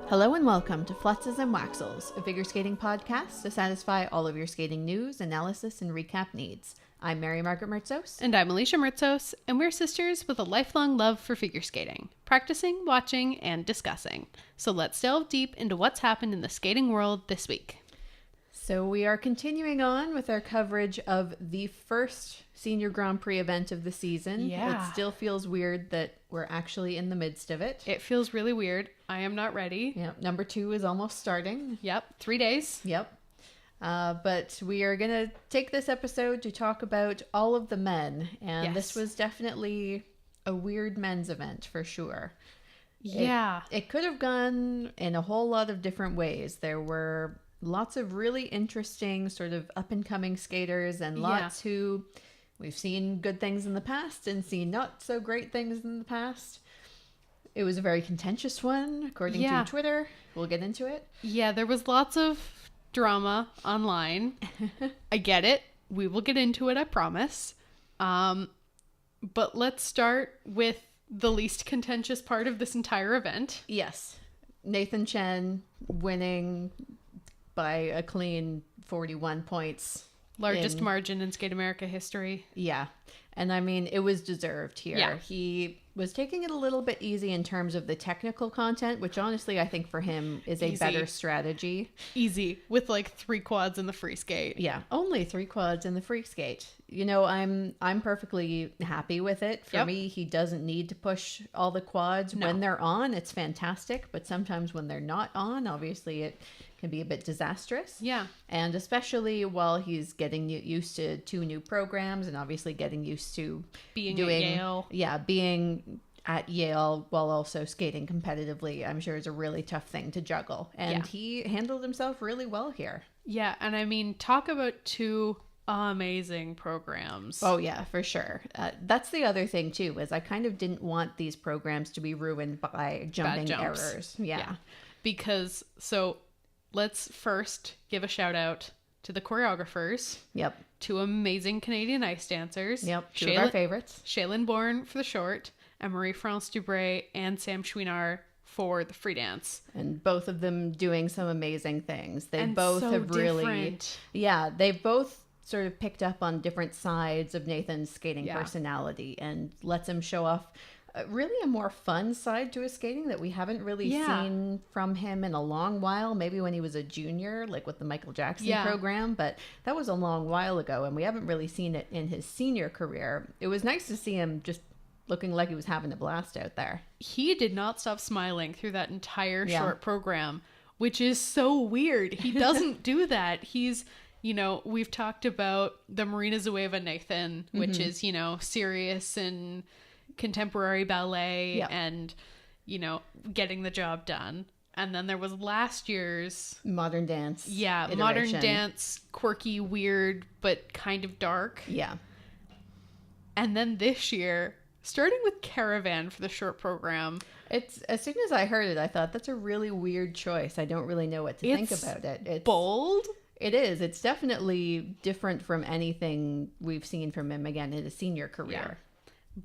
Hello and welcome to Flutzes and Waxels, a figure skating podcast to satisfy all of your skating news, analysis, and recap needs. I'm Mary Margaret Mertzos. And I'm Alicia Mertzos, and we're sisters with a lifelong love for figure skating, practicing, watching, and discussing. So let's delve deep into what's happened in the skating world this week. So we are continuing on with our coverage of the first senior Grand Prix event of the season. Yeah. It still feels weird that we're actually in the midst of it. It feels really weird. I am not ready. Yeah, number 2 is almost starting. Yep, 3 days. Yep. But we are going to take this episode to talk about all of the men. And This was definitely a weird men's event for sure. Yeah. It could have gone in a whole lot of different ways. There were lots of really interesting sort of up-and-coming skaters and lots who we've seen good things in the past and seen not so great things in the past. It was a very contentious one, according to Twitter. We'll get into it. Yeah, there was lots of drama online. I get it. We will get into it, I promise. But let's start with the least contentious part of this entire event. Yes. Nathan Chen winning by a clean 41 points. Largest margin in Skate America history. Yeah. And I mean, it was deserved here. Yeah. He was taking it a little bit easy in terms of the technical content, which honestly I think for him is a better strategy. Easy. With like 3 quads in the free skate. Yeah. Only 3 quads in the free skate. You know, I'm perfectly happy with it. For me, he doesn't need to push all the quads. No. When they're on, it's fantastic. But sometimes when they're not on, obviously it can be a bit disastrous. Yeah. And especially while he's getting used to 2 new programs and obviously getting used to being at Yale. Yeah, being at Yale while also skating competitively, I'm sure is a really tough thing to juggle. And he handled himself really well here. Yeah, and I mean, talk about 2 amazing programs. Oh yeah, for sure. That's the other thing too, is I kind of didn't want these programs to be ruined by jumping errors. Yeah. Because, so let's first give a shout out to the choreographers. Yep. 2 amazing Canadian ice dancers. Yep. 2 of our favorites. Shaylin Bourne for the short, and Marie-France Dubray and Sam Chouinard for the free dance. And both of them doing some amazing things. They and both so have really... different. Yeah, they both sort of picked up on different sides of Nathan's skating personality and lets him show off really a more fun side to his skating that we haven't really seen from him in a long while. Maybe when he was a junior, like with the Michael Jackson program, but that was a long while ago and we haven't really seen it in his senior career. It was nice to see him just looking like he was having a blast out there. He did not stop smiling through that entire short program, which is so weird. He doesn't do that. He's, you know, we've talked about the Marina Zueva Nathan, which is, you know, serious and contemporary ballet and, you know, getting the job done. And then there was last year's modern dance. Yeah, iteration. Modern dance, quirky, weird, but kind of dark. Yeah. And then this year, starting with Caravan for the short program. It's, as soon as I heard it, I thought that's a really weird choice. I don't really know what to think about it. It's bold. It is. It's definitely different from anything we've seen from him again in his senior career. Yeah.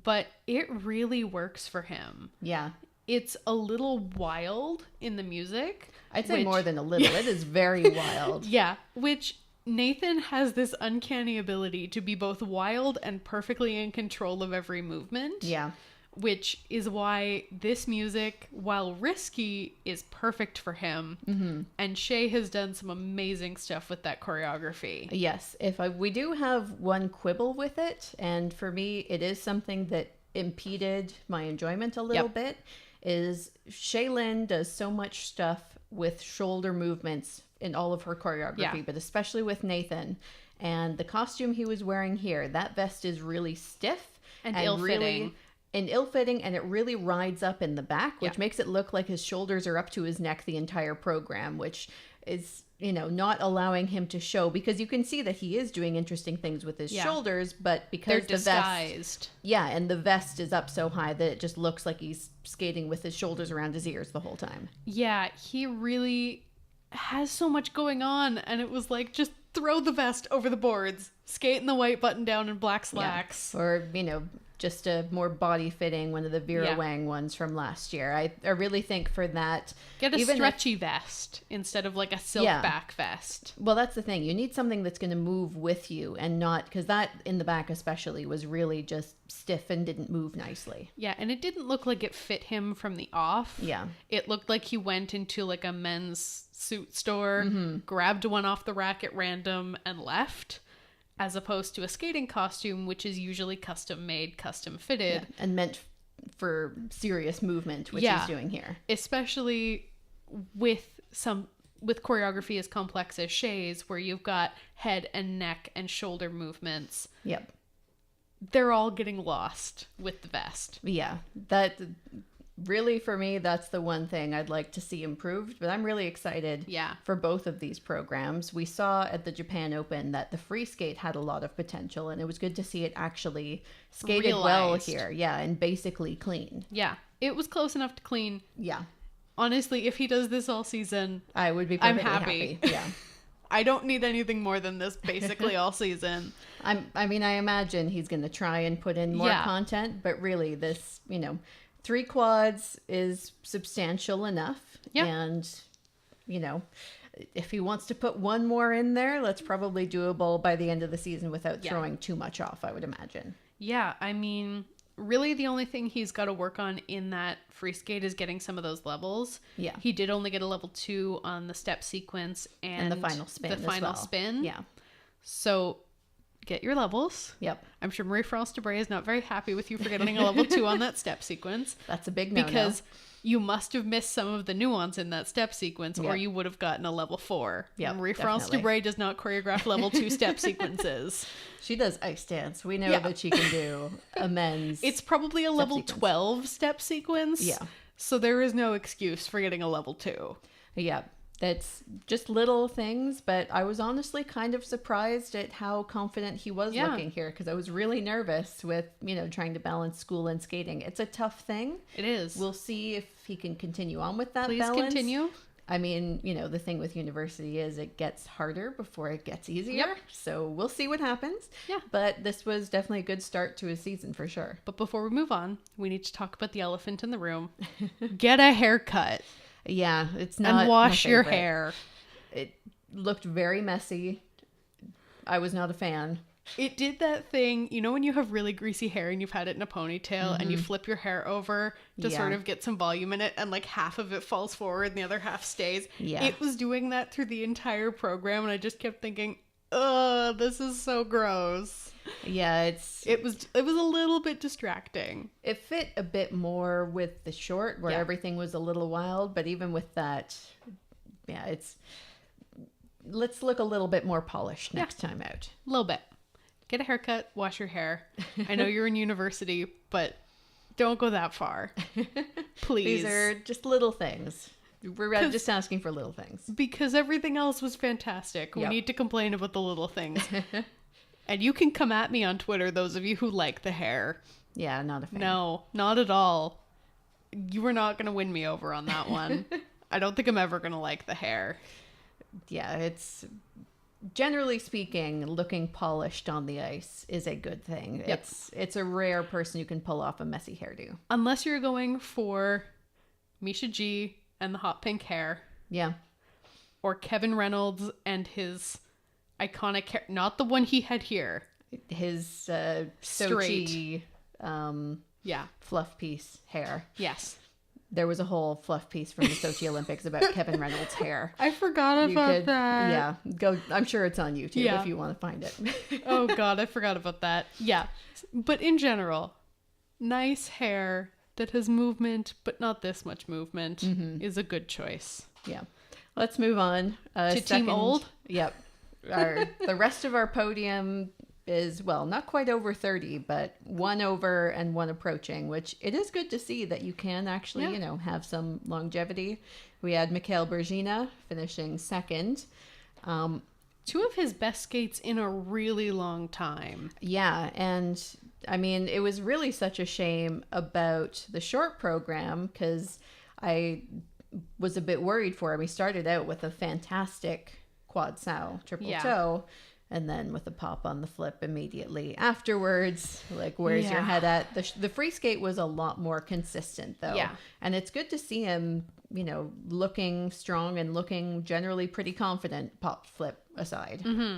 But it really works for him. Yeah. It's a little wild in the music. I'd say more than a little. It is very wild. Yeah. Which Nathan has this uncanny ability to be both wild and perfectly in control of every movement. Yeah. Which is why this music, while risky, is perfect for him. Mm-hmm. And Shay has done some amazing stuff with that choreography. Yes. We do have one quibble with it, and for me, it is something that impeded my enjoyment a little bit, is Shaylin does so much stuff with shoulder movements in all of her choreography, but especially with Nathan. And the costume he was wearing here, that vest is really stiff and ill-fitting. And ill-fitting, and it really rides up in the back, which makes it look like his shoulders are up to his neck the entire program, which is, you know, not allowing him to show, because you can see that he is doing interesting things with his shoulders, but because they're disguised. And the vest is up so high that it just looks like he's skating with his shoulders around his ears the whole time. Yeah, he really has so much going on, and it was like, just throw the vest over the boards, skate in the white button down and black slacks. Or, you know, just a more body fitting, one of the Vera Wang ones from last year. I really think for that, get a stretchy vest instead of like a silk back vest. Well, that's the thing. You need something that's going to move with you and not, because that in the back especially was really just stiff and didn't move nicely. Yeah, and it didn't look like it fit him from the off. Yeah. It looked like he went into like a men's suit store, grabbed one off the rack at random and left. As opposed to a skating costume, which is usually custom made, custom fitted. Yeah, and meant for serious movement, which he's doing here. Especially with choreography as complex as Shay's, where you've got head and neck and shoulder movements. Yep. They're all getting lost with the vest. Yeah. That really, for me, that's the one thing I'd like to see improved, but I'm really excited for both of these programs. We saw at the Japan Open that the free skate had a lot of potential, and it was good to see it actually skated well here. Yeah, and basically clean. Yeah, it was close enough to clean. Yeah. Honestly, if he does this all season, I would be perfectly happy. Yeah. I don't need anything more than this basically all season. I mean, I imagine he's going to try and put in more content, but really this, 3 quads is substantial enough. Yep. And, if he wants to put one more in there, that's probably doable by the end of the season without throwing too much off, I would imagine. Yeah, I mean, really the only thing he's got to work on in that free skate is getting some of those levels. Yeah. He did only get a level 2 on the step sequence and the final spin. Yeah. So get your levels. Yep. I'm sure Marie-France Debray is not very happy with you for getting a level 2 on that step sequence. That's a big no-no. Because you must have missed some of the nuance in that step sequence or you would have gotten a level 4. Yeah, Marie-France Debray does not choreograph level 2 step sequences. She does ice dance. We know that she can do a men's It's probably a level 12 step sequence. Yeah. So there is no excuse for getting a level 2. Yeah. That's just little things, but I was honestly kind of surprised at how confident he was looking here, because I was really nervous with, trying to balance school and skating. It's a tough thing. It is. We'll see if he can continue on with that balance. Please continue. I mean, the thing with university is it gets harder before it gets easier. Yep. So we'll see what happens. Yeah. But this was definitely a good start to his season for sure. But before we move on, we need to talk about the elephant in the room. Get a haircut. Yeah, it's not. And wash your hair. It looked very messy. I was not a fan. It did that thing, when you have really greasy hair and you've had it in a ponytail and you flip your hair over to sort of get some volume in it and like half of it falls forward and the other half stays. Yeah. It was doing that through the entire program and I just kept thinking, ugh, this is so gross. Yeah, it was a little bit distracting. It fit a bit more with the short where everything was a little wild, but even with that, let's look a little bit more polished next time out. A little bit. Get a haircut, wash your hair. I know you're in university, but don't go that far. Please. These are just little things. We're just asking for little things. Because everything else was fantastic. We need to complain about the little things. And you can come at me on Twitter, those of you who like the hair. Yeah, not a fan. No, not at all. You were not going to win me over on that one. I don't think I'm ever going to like the hair. Yeah, it's... Generally speaking, looking polished on the ice is a good thing. Yep. It's a rare person who can pull off a messy hairdo. Unless you're going for Misha G and the hot pink hair. Yeah. Or Kevin Reynolds and his iconic hair. Not the one he had here. His Sochi fluff piece hair. Yes. There was a whole fluff piece from the Sochi Olympics about Kevin Reynolds' hair. I forgot about that. Yeah. Go. I'm sure it's on YouTube if you want to find it. Oh, God. I forgot about that. Yeah. But in general, nice hair that has movement, but not this much movement, is a good choice. Yeah. Let's move on. To Team Old? Yep. The rest of our podium is, well, not quite over 30, but 1 over and 1 approaching, which it is good to see that you can actually, have some longevity. We had Mikhail Bergina finishing second. 2 of his best skates in a really long time. Yeah, and I mean, it was really such a shame about the short program because I was a bit worried for him. He started out with a fantastic quad sow triple toe. And then with a pop on the flip immediately afterwards, like, where's your head at? The free skate was a lot more consistent, though. Yeah. And it's good to see him, looking strong and looking generally pretty confident, pop flip aside. Mm-hmm.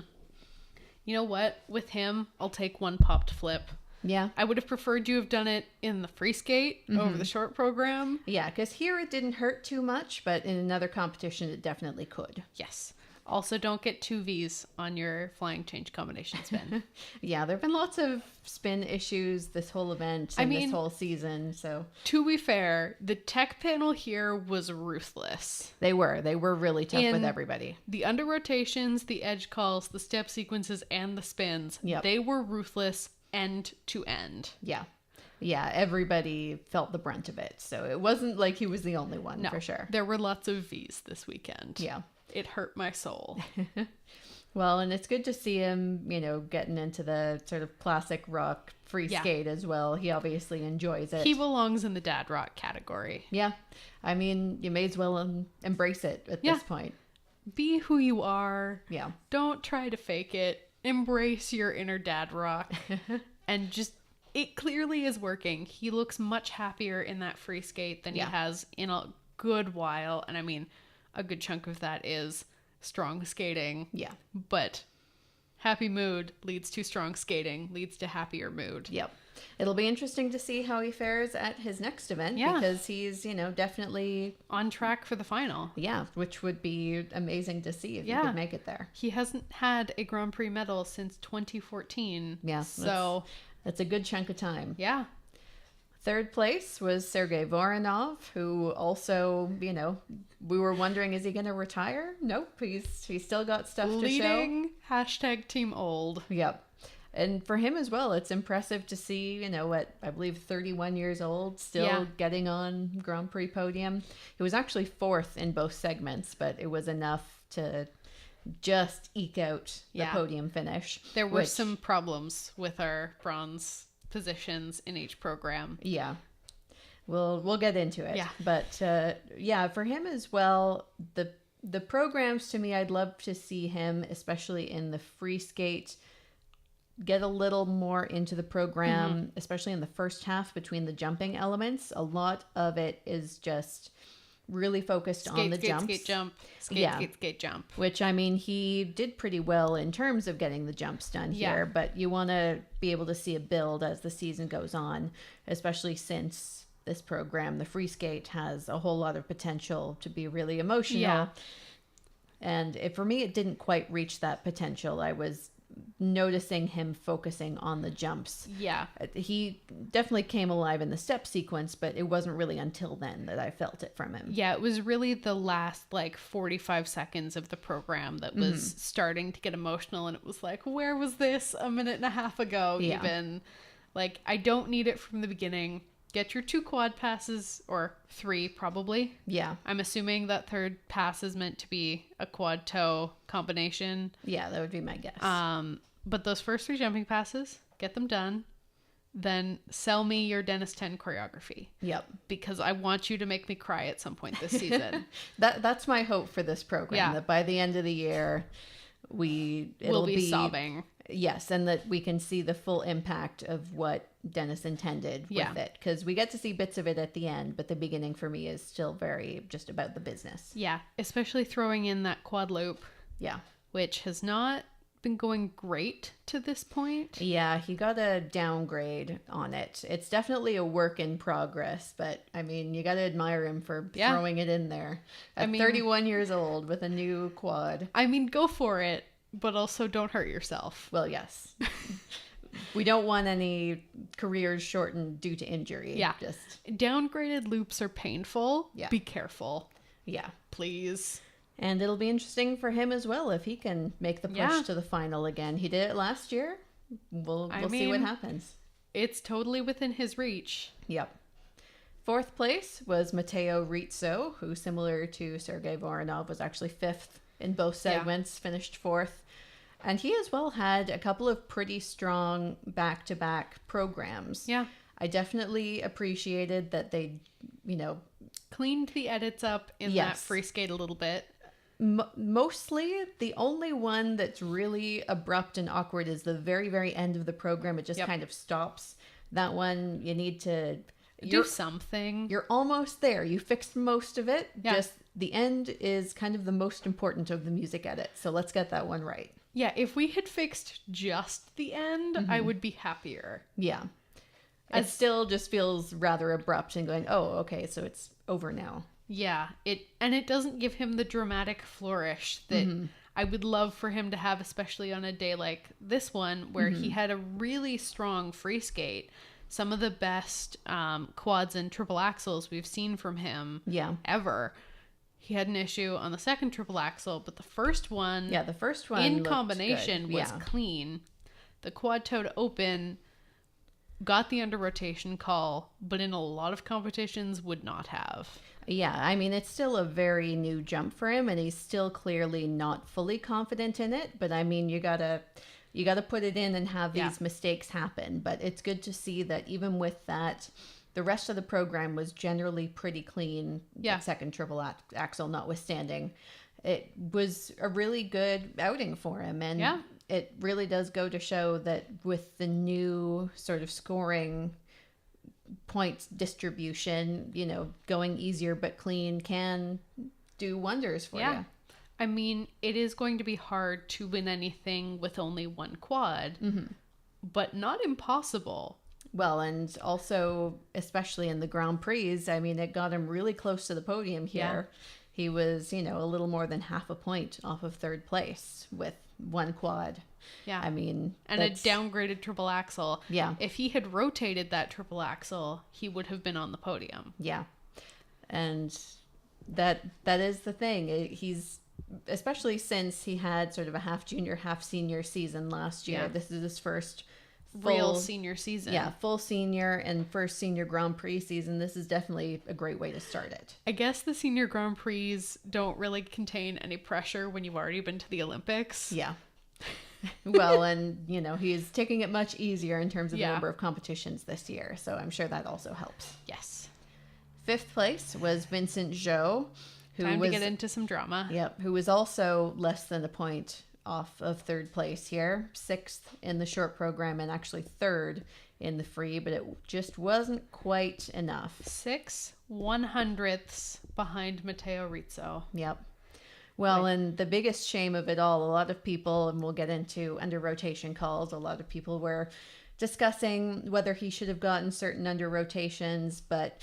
You know what? With him, I'll take one popped flip. Yeah. I would have preferred you have done it in the free skate over the short program. Yeah, because here it didn't hurt too much, but in another competition, it definitely could. Yes. Also, don't get 2 Vs on your flying change combination spin. Yeah, there have been lots of spin issues this whole event and this whole season. So to be fair, the tech panel here was ruthless. They were really tough with everybody. The under rotations, the edge calls, the step sequences, and the spins. Yep. They were ruthless end to end. Yeah. Yeah, everybody felt the brunt of it. So it wasn't like he was the only one, for sure. There were lots of Vs this weekend. Yeah. It hurt my soul. Well, and it's good to see him, getting into the sort of classic rock free skate as well. He obviously enjoys it. He belongs in the dad rock category. Yeah. I mean, you may as well embrace it at this point. Be who you are. Yeah. Don't try to fake it. Embrace your inner dad rock. And just, it clearly is working. He looks much happier in that free skate than he has in a good while. And I mean, a good chunk of that is strong skating. Yeah. But happy mood leads to strong skating, leads to happier mood. Yep. It'll be interesting to see how he fares at his next event because he's, definitely on track for the final. Yeah, which would be amazing to see if he could make it there. He hasn't had a Grand Prix medal since 2014. Yeah. So that's a good chunk of time. Yeah. Third place was Sergei Voronov, who also, we were wondering, is he going to retire? Nope, he's still got stuff to show. Leading #TeamOld. Yep. And for him as well, it's impressive to see, at, I believe, 31 years old, still getting on Grand Prix podium. He was actually 4th in both segments, but it was enough to just eke out the podium finish. There were some problems with our bronze positions in each program. Yeah. We'll get into it. Yeah. But for him as well, the programs, to me, I'd love to see him, especially in the free skate, get a little more into the program, especially in the first half between the jumping elements. A lot of it is just really focused on the jumps. Skate, jump. Skate, jump. Which, I mean, he did pretty well in terms of getting the jumps done here, but you want to be able to see a build as the season goes on, especially since this program, the free skate, has a whole lot of potential to be really emotional. Yeah. And for me, it didn't quite reach that potential. I was noticing him focusing on the jumps. Yeah. He definitely came alive in the step sequence, but it wasn't really until then that I felt it from him. Yeah, it was really the last 45 seconds of the program that was starting to get emotional, and it was like, where was this a minute and a half ago even? I don't need it from the beginning. Get your 2 quad passes, or 3 probably. Yeah. I'm assuming that third pass is meant to be a quad toe combination. Yeah, that would be my guess. But those first 3 jumping passes, get them done. Then sell me your Dennis 10 choreography. Yep. Because I want you to make me cry at some point this season. That's my hope for this program. Yeah. That by the end of the year, it'll be sobbing. Yes, and that we can see the full impact of what Dennis intended with it. Because we get to see bits of it at the end, but the beginning for me is still very just about the business. Yeah, especially throwing in that quad loop. Yeah. Which has not been going great to this point. Yeah, he got a downgrade on it. It's definitely a work in progress, but I mean, you got to admire him for throwing it in there at 31 years old with a new quad. I mean, go for it, but also don't hurt yourself. Well, yes. We don't want any careers shortened due to injury. Yeah. Downgraded loops are painful. Yeah. Be careful. Yeah. Please. And it'll be interesting for him as well if he can make the push to the final again. He did it last year. We'll see what happens. It's totally within his reach. Yep. 4th place was Matteo Rizzo, who, similar to Sergei Voronov, was actually 5th in both segments, finished 4th. And he as well had a couple of pretty strong back-to-back programs. Yeah. I definitely appreciated that they, cleaned the edits up in that free skate a little bit. Mostly. The only one that's really abrupt and awkward is the very, very end of the program. It just kind of stops. That one, you need to do something. You're almost there. You fixed most of it. Yeah. Just the end is kind of the most important of the music edit. So let's get that one right. Yeah, if we had fixed just the end, I would be happier. Yeah. It still just feels rather abrupt and going, oh, okay, so it's over now. Yeah, it doesn't give him the dramatic flourish that I would love for him to have, especially on a day like this one where he had a really strong free skate. Some of the best quads and triple axels we've seen from him ever. He had an issue on the second triple axel, but the first one, in combination was clean. The quad toe to open got the under rotation call, but in a lot of competitions would not have. Yeah, I mean, it's still a very new jump for him, and he's still clearly not fully confident in it. But I mean, you gotta put it in and have these mistakes happen. But it's good to see that even with that, the rest of the program was generally pretty clean. Yeah. Second triple axel notwithstanding. It was a really good outing for him. And it really does go to show that with the new sort of scoring points distribution, going easier but clean can do wonders for you. I mean, it is going to be hard to win anything with only one quad, but not impossible. Well, and also, especially in the Grand Prix, I mean, it got him really close to the podium here. Yeah. He was, a little more than half a point off of third place with one quad. Yeah. I mean, and a downgraded triple axel. Yeah. If he had rotated that triple axel, he would have been on the podium. Yeah. And that is the thing. He's, especially since he had sort of a half junior, half senior season last year. Yeah. This is his first real senior season. Yeah, full senior and first senior Grand Prix season. This is definitely a great way to start it. I guess the senior Grand Prix don't really contain any pressure when you've already been to the Olympics. Yeah. Well, and he's taking it much easier in terms of the number of competitions this year, so I'm sure that also helps. Yes. Fifth place was Vincent Zhou, Time to get into some drama. Yep, who was also less than a point off of third place here, sixth in the short program and actually third in the free, but it just wasn't quite enough. 6/100ths behind Matteo Rizzo. Yep. Well, and the biggest shame of it all, a lot of people, and we'll get into under rotation calls, a lot of people were discussing whether he should have gotten certain under rotations, but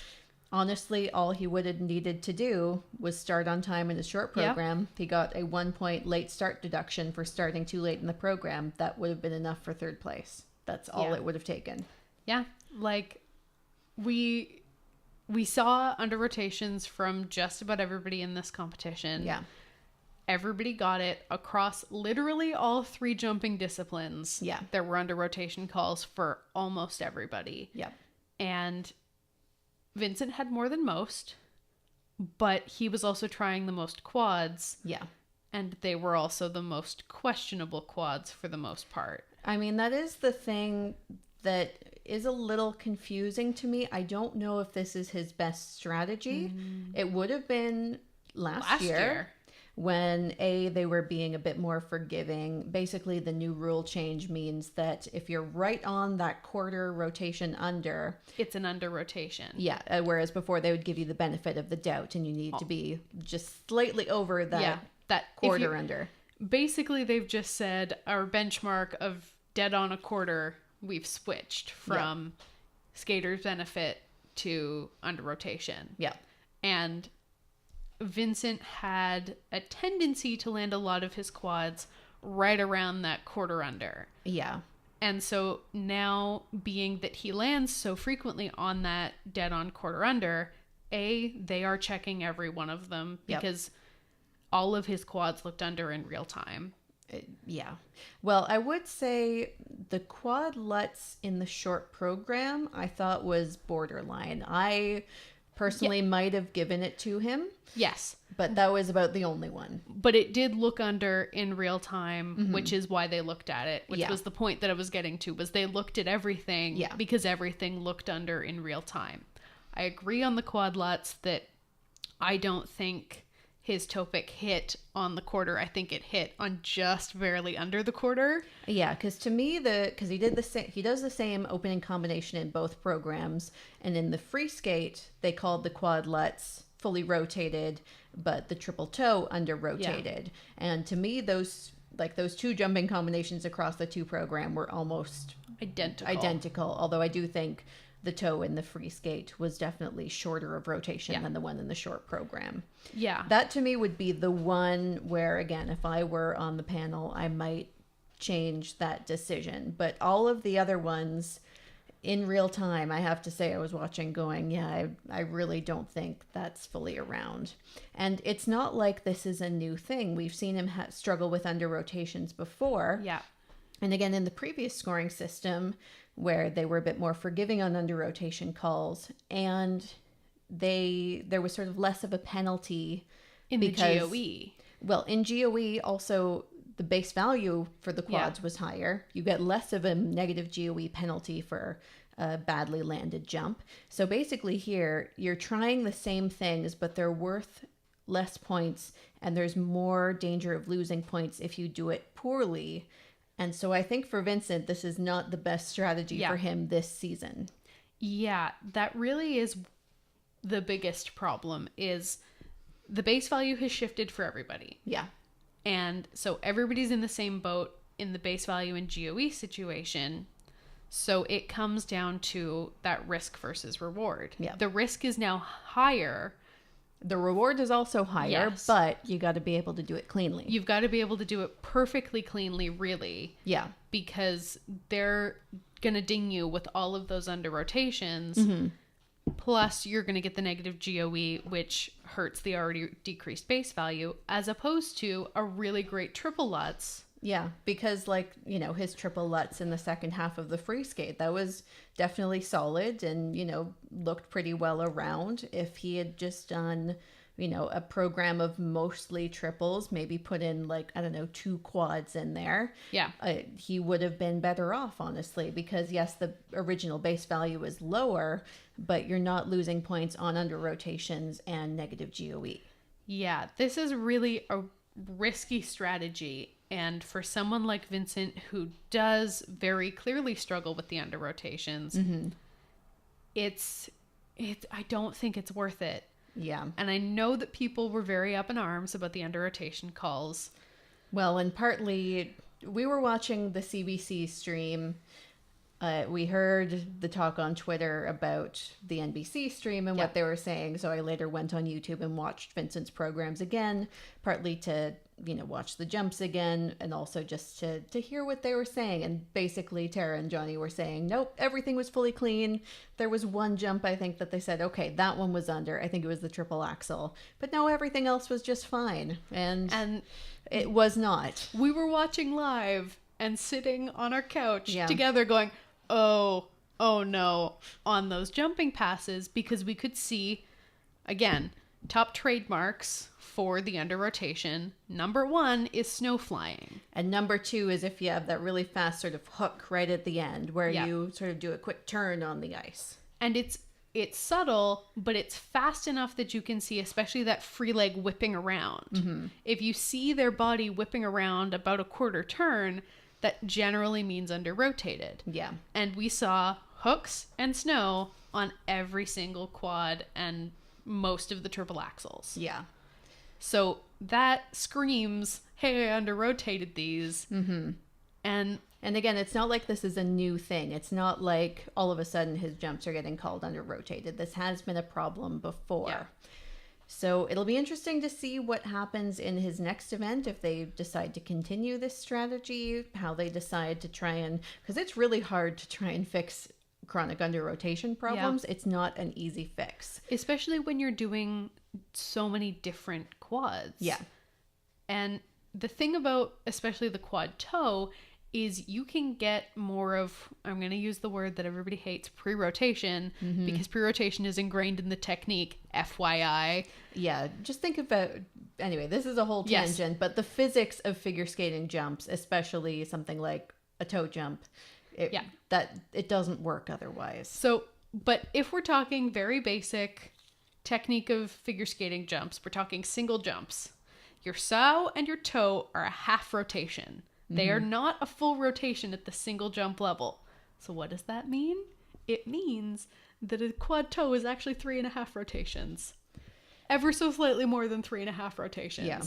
honestly, all he would have needed to do was start on time in his short program. Yep. He got a 1 point late start deduction for starting too late in the program. That would have been enough for third place. That's all it would have taken. Yeah. Like, we saw under rotations from just about everybody in this competition. Yeah. Everybody got it across literally all three jumping disciplines. Yeah. There were under rotation calls for almost everybody. Yeah. And Vincent had more than most, but he was also trying the most quads. Yeah. And they were also the most questionable quads for the most part. I mean, that is the thing that is a little confusing to me. I don't know if this is his best strategy. It would have been last year. When they were being a bit more forgiving. Basically, the new rule change means that if you're right on that quarter rotation under, it's an under rotation. Yeah, whereas before they would give you the benefit of the doubt, and you need to be just slightly over that quarter under. Basically, they've just said our benchmark of dead on a quarter, we've switched from skater's benefit to under rotation. Yeah, and Vincent had a tendency to land a lot of his quads right around that quarter under. Yeah. And so now, being that he lands so frequently on that dead on quarter under, they are checking every one of them because all of his quads looked under in real time. Yeah. Well, I would say the quad LUTs in the short program I thought was borderline. I personally might have given it to him. Yes. But that was about the only one. But it did look under in real time, which is why they looked at it, which was the point that I was getting to, was they looked at everything because everything looked under in real time. I agree on the quad LUTs that I don't think his toe pick hit on the quarter. I think it hit on just barely under the quarter. Yeah, because to me, because he does the same opening combination in both programs, and in the free skate they called the quad lutz fully rotated, but the triple toe under rotated. Yeah. And to me, those two jumping combinations across the two program were almost identical. Although I do think the toe in the free skate was definitely shorter of rotation than the one in the short program. Yeah. That to me would be the one where, again, if I were on the panel, I might change that decision. But all of the other ones in real time, I have to say I was watching going, I really don't think that's fully around. And it's not like this is a new thing. We've seen him struggle with under rotations before. Yeah. And again, in the previous scoring system, where they were a bit more forgiving on under rotation calls, and there was sort of less of a penalty in the GOE. Well, in GOE also the base value for the quads was higher. You get less of a negative GOE penalty for a badly landed jump. So basically here you're trying the same things, but they're worth less points, and there's more danger of losing points if you do it poorly. And so I think for Vincent, this is not the best strategy for him this season. Yeah, that really is the biggest problem, is the base value has shifted for everybody. Yeah. And so everybody's in the same boat in the base value and GOE situation. So it comes down to that risk versus reward. Yeah. The risk is now higher. The reward is also higher, but you got to be able to do it cleanly. You've got to be able to do it perfectly cleanly, really. Yeah. Because they're going to ding you with all of those under rotations. Mm-hmm. Plus, you're going to get the negative GOE, which hurts the already decreased base value, as opposed to a really great triple lutz. Yeah, because his triple lutz in the second half of the free skate, that was definitely solid and, looked pretty well around. If he had just done, a program of mostly triples, maybe put in 2 quads in there. Yeah. He would have been better off, honestly, because yes, the original base value is lower, but you're not losing points on under rotations and negative GOE. Yeah, this is really a risky strategy. And for someone like Vincent, who does very clearly struggle with the under rotations, mm-hmm. I don't think it's worth it. Yeah. And I know that people were very up in arms about the under rotation calls. Well, and partly we were watching the CBC stream. We heard the talk on Twitter about the NBC stream and what they were saying. So I later went on YouTube and watched Vincent's programs again, partly to, watch the jumps again, and also just to hear what they were saying. And basically Tara and Johnny were saying, nope, everything was fully clean. There was one jump, I think, that they said, okay, that one was under. I think it was the triple axel. But no, everything else was just fine. And it was not. We were watching live and sitting on our couch together going, oh no, on those jumping passes, because we could see, again, top trademarks for the under rotation. Number 1 is snow flying. And number 2 is if you have that really fast sort of hook right at the end where you sort of do a quick turn on the ice. And it's subtle, but it's fast enough that you can see, especially that free leg whipping around. Mm-hmm. If you see their body whipping around about a quarter turn, that generally means under rotated. Yeah. And we saw hooks and snow on every single quad and most of the triple axles. Yeah. So that screams, hey, I under rotated these. Mm-hmm. And again, it's not like this is a new thing. It's not like all of a sudden his jumps are getting called under rotated. This has been a problem before. Yeah. So it'll be interesting to see what happens in his next event, if they decide to continue this strategy, how they decide to try and, because it's really hard to try and fix chronic under rotation problems. Yeah. It's not an easy fix. Especially when you're doing so many different quads. Yeah. And the thing about especially the quad toe is you can get more of, I'm going to use the word that everybody hates, pre-rotation, mm-hmm. because pre-rotation is ingrained in the technique, FYI. Yeah, just think about, anyway, this is a whole tangent, but the physics of figure skating jumps, especially something like a toe jump, it doesn't work otherwise. So, but if we're talking very basic technique of figure skating jumps, we're talking single jumps. Your sow and your toe are a half rotation. They are not a full rotation at the single jump level. So what does that mean? It means that a quad toe is actually 3.5 rotations. Ever so slightly more than 3.5 rotations. Yeah.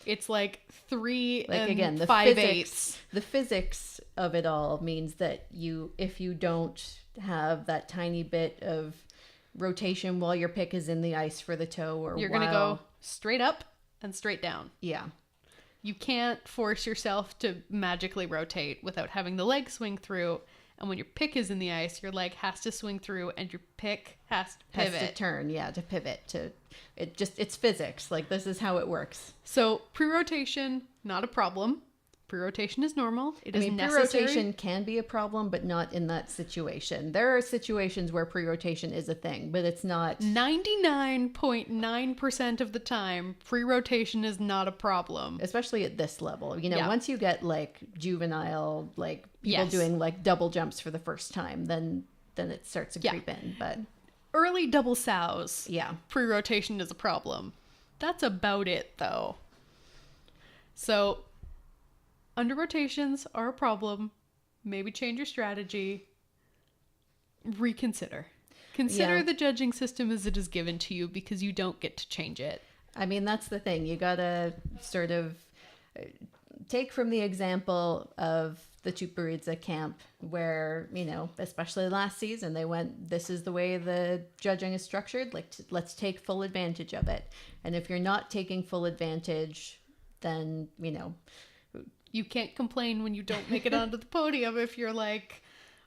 It's like 3 like, and again, the 5/8. The physics of it all means that if you don't have that tiny bit of rotation while your pick is in the ice for the toe, or you're going to go straight up and straight down. Yeah. You can't force yourself to magically rotate without having the leg swing through. And when your pick is in the ice, your leg has to swing through and your pick has to pivot. Has to turn, to pivot. It's physics. Like, this is how it works. So pre-rotation, not a problem. Pre-rotation is normal. It is necessary. Pre-rotation can be a problem, but not in that situation. There are situations where pre-rotation is a thing, but it's not. 99.9% of the time, pre-rotation is not a problem. Especially at this level. Once you get, like, juvenile, like, people doing, like, double jumps for the first time, then it starts to creep in. But early double sows, pre-rotation is a problem. That's about it, though. So under rotations are a problem. Maybe change your strategy. Reconsider. Consider the judging system as it is given to you, because you don't get to change it. I mean, that's the thing. You gotta sort of take from the example of the Chuparidza camp where, especially last season, they went, this is the way the judging is structured. Like, let's take full advantage of it. And if you're not taking full advantage, then, you can't complain when you don't make it onto the podium if you're like,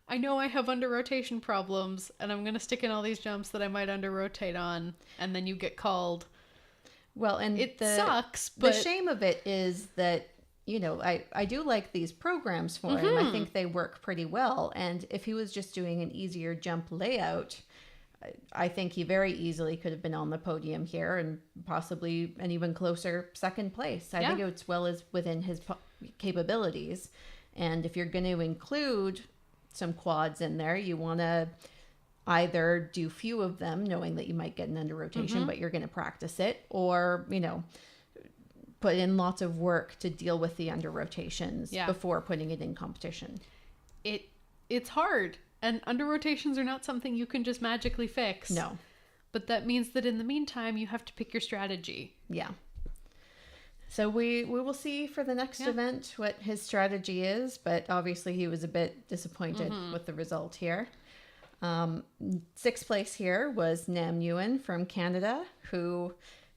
I know I have under rotation problems and I'm going to stick in all these jumps that I might under rotate on, and then you get called. Well, and it sucks, but the shame of it is that, I do like these programs for him. I think they work pretty well. And if he was just doing an easier jump layout, I think he very easily could have been on the podium here and possibly an even closer second place. I think it's well as within his capabilities. And if you're going to include some quads in there, you want to either do few of them, knowing that you might get an under rotation, but you're going to practice it, or, put in lots of work to deal with the under rotations before putting it in competition. It's hard. And under rotations are not something you can just magically fix. No. But that means that in the meantime, you have to pick your strategy. Yeah. So we will see for the next event what his strategy is, but obviously he was a bit disappointed with the result here. Sixth place here was Nam Nguyen from Canada, who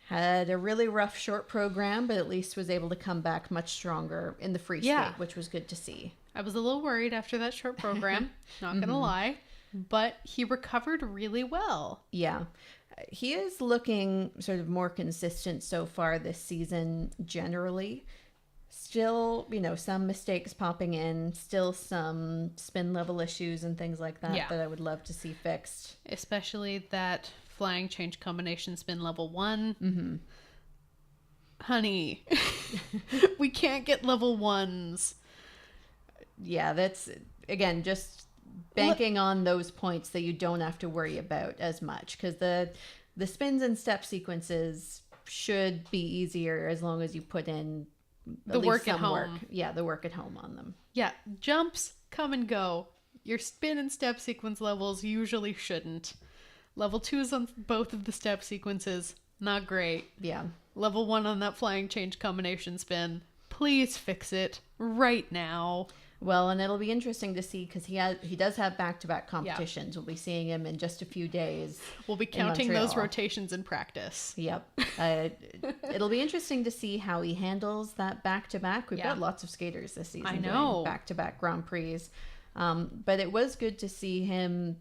had a really rough short program, but at least was able to come back much stronger in the free skate, which was good to see. I was a little worried after that short program, not going to lie, but he recovered really well. Yeah. He is looking sort of more consistent so far this season generally. Still, some mistakes popping in, still some spin level issues and things like that that I would love to see fixed. Especially that flying change combination spin level 1. Honey, we can't get level 1s. Yeah, that's, again, just banking on those points that you don't have to worry about as much, because the spins and step sequences should be easier as long as you put in the work at home. Yeah, the work at home on them. Yeah, jumps come and go. Your spin and step sequence levels usually shouldn't. Level 2s on both of the step sequences, not great. Yeah. Level 1 on that flying change combination spin. Please fix it right now. Well, and it'll be interesting to see, because he does have back-to-back competitions. We'll be seeing him in just a few days. We'll be counting those rotations in practice. Yep. It'll be interesting to see how he handles that back-to-back. We've got lots of skaters this season doing back-to-back Grand Prix. But it was good to see him,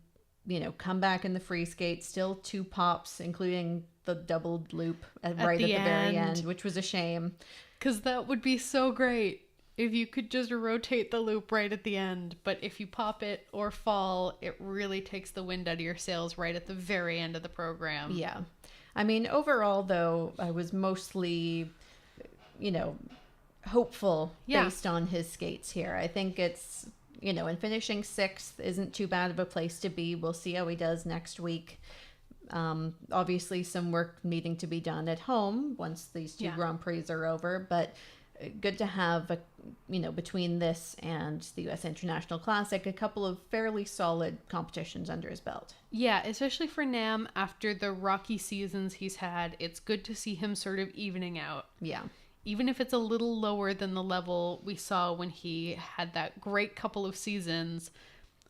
come back in the free skate. Still 2 pops, including the doubled loop right at the very end, which was a shame. Because that would be so great if you could just rotate the loop right at the end. But if you pop it or fall, it really takes the wind out of your sails right at the very end of the program. Yeah. I mean, overall, though, I was mostly, hopeful based on his skates here. I think it's, and finishing 6th isn't too bad of a place to be. We'll see how he does next week. Obviously some work needing to be done at home once these two Grand Prix are over, but good to have, between this and the U.S. International Classic, a couple of fairly solid competitions under his belt. Yeah, especially for Nam, after the rocky seasons he's had, it's good to see him sort of evening out. Yeah. Even if it's a little lower than the level we saw when he had that great couple of seasons,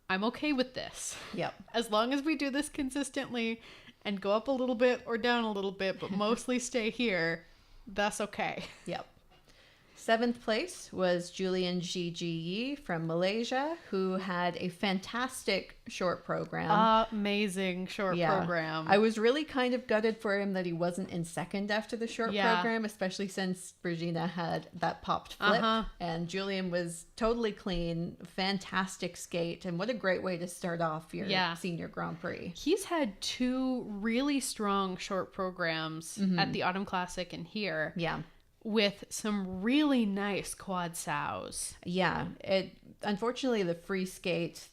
I'm okay with this. Yep. As long as we do this consistently and go up a little bit or down a little bit, but mostly stay here, that's okay. Yep. 7th place was Julian Gigi from Malaysia, who had a fantastic short program. Amazing short program. I was really kind of gutted for him that he wasn't in second after the short program, especially since Brigina had that popped flip. And Julian was totally clean, fantastic skate, and what a great way to start off your senior Grand Prix. He's had 2 really strong short programs at the Autumn Classic and here. Yeah. With some really nice quad sows. Yeah. Unfortunately, the free skate,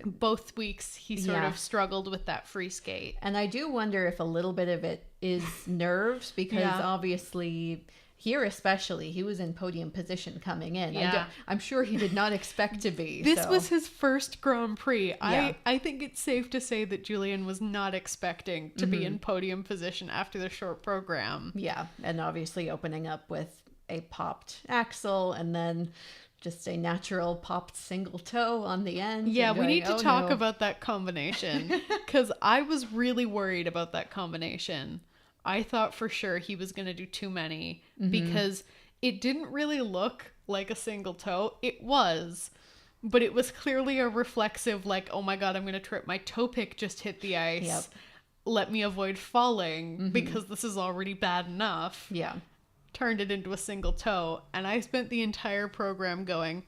both weeks he sort of struggled with that free skate. And I do wonder if a little bit of it is nerves, because obviously here especially, he was in podium position coming in. I'm sure he did not expect to be. This was his first Grand Prix. I think it's safe to say that Julian was not expecting to be in podium position after the short program. Yeah, and obviously opening up with a popped axle and then just a natural popped single toe on the end. Yeah, we need to talk about that combination, because I was really worried about that combination. I thought for sure he was going to do too many, because it didn't really look like a single toe. It was, but it was clearly a reflexive, like, oh my God, I'm going to trip. My toe pick just hit the ice. Yep. Let me avoid falling because this is already bad enough. Yeah. Turned it into a single toe. And I spent the entire program going,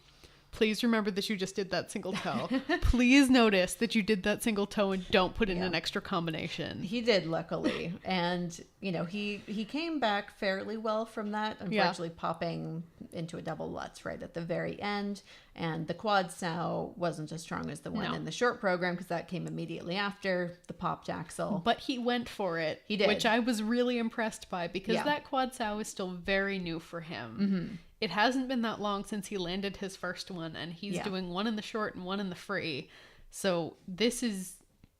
please remember that you just did that single toe. Please notice that you did that single toe and don't put in an extra combination. He did, luckily. And, he came back fairly well from that, unfortunately popping into a double Lutz right at the very end. And the quad sow wasn't as strong as the one in the short program, because that came immediately after the popped axle. But he went for it. He did. Which I was really impressed by, because that quad sow is still very new for him. It hasn't been that long since he landed his first one, and he's doing one in the short and one in the free. So this is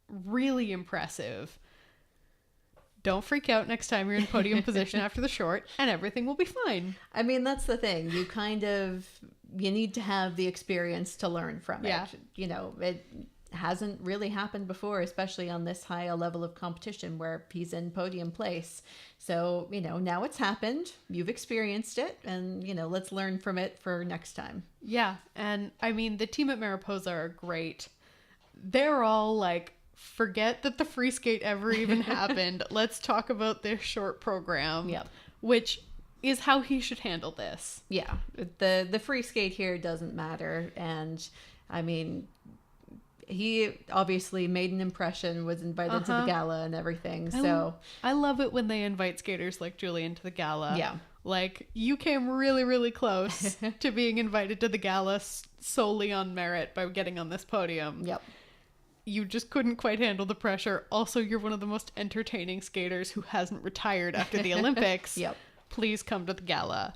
really impressive. Don't freak out next time you're in podium position after the short, and everything will be fine. I mean, that's the thing. You need to have the experience to learn from it. It hasn't really happened before, especially on this high a level of competition where he's in podium place. So, now it's happened. You've experienced it, and, let's learn from it for next time. Yeah. And I mean, the team at Mariposa are great. They're all like, forget that the free skate ever even happened. Let's talk about this short program. Yep. Which is how he should handle this. Yeah. The free skate here doesn't matter. And I mean, he obviously made an impression, was invited to the gala and everything. So I love it when they invite skaters like Julian to the gala. Yeah. Like, you came really, really close to being invited to the gala solely on merit by getting on this podium. Yep. You just couldn't quite handle the pressure. Also, you're one of the most entertaining skaters who hasn't retired after the Olympics. Yep. Please come to the gala.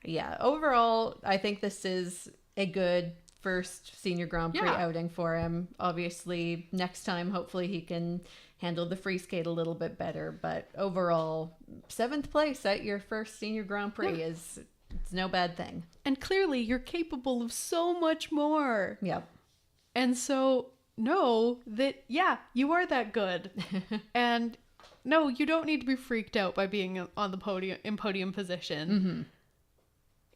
Yeah. Overall, I think this is a good first senior Grand Prix outing for him. Obviously, next time, hopefully he can handle the free skate a little bit better. But overall, 7th place at your first senior Grand Prix it's no bad thing. And clearly, you're capable of so much more. Yep. And so know that, you are that good. And no, you don't need to be freaked out by being on the podium, in podium position.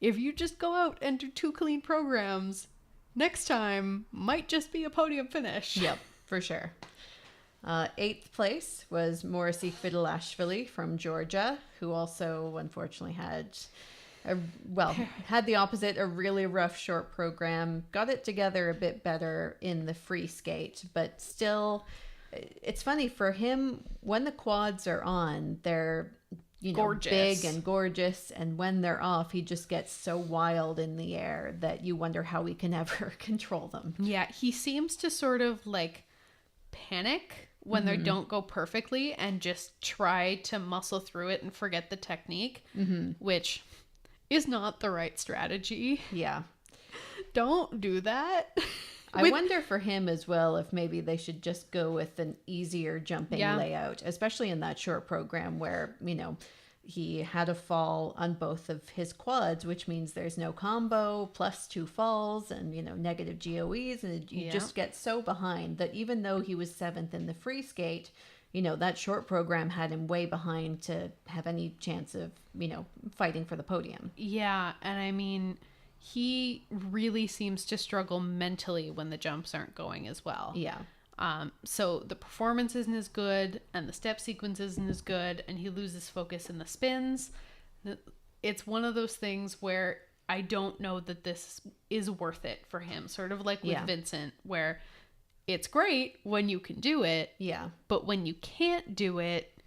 If you just go out and do 2 clean programs, next time might just be a podium finish. Yep, for sure. 8th place was Morrissey Fidilashvili from Georgia, who also unfortunately had the opposite, a really rough short program. Got it together a bit better in the free skate, but still, it's funny for him, when the quads are on, they're gorgeous. Big and gorgeous, and when they're off, he just gets so wild in the air that you wonder how he can ever control them. Yeah, he seems to sort of like panic when they don't go perfectly and just try to muscle through it and forget the technique, which is not the right strategy. Yeah. Don't do that. I wonder for him as well if maybe they should just go with an easier jumping layout, especially in that short program where, you know, he had a fall on both of his quads, which means there's no combo, plus 2 falls and, you know, negative GOEs. And you just get so behind that even though he was 7th in the free skate, you know, that short program had him way behind to have any chance of, you know, fighting for the podium. Yeah. And I mean, he really seems to struggle mentally when the jumps aren't going as well. Yeah. So the performance isn't as good and the step sequence isn't as good, and he loses focus in the spins. It's one of those things where I don't know that this is worth it for him. Sort of like with Vincent, where it's great when you can do it. Yeah. But when you can't do it,